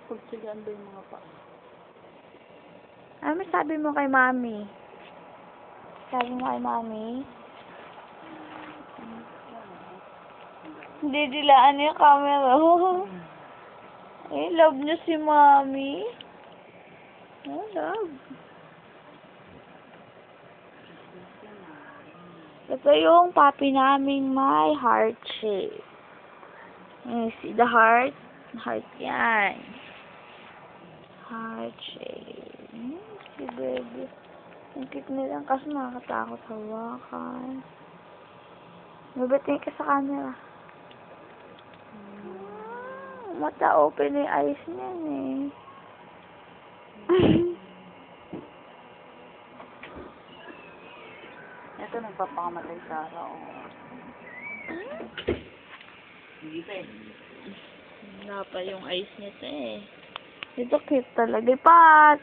Pagsigaan ba yung mga pa? Ano sabi mo kay Mami? Sabi mo kay Mami? Hindi dilaan yung camera. Eh, love niyo si Mami. Oh, love. Ito yung papi naming may heart shape. See the heart? Heart yan. Heart shape. Si baby. Ang cute nilang kasi nakakatakot hawakan. Mabating ka sa camera. Mata open yung eyes niyan eh. Ito nagpapakamatay sa araw. Hindi pa eh. Wala pa yung eyes nito eh. Ito cute talaga. Pat!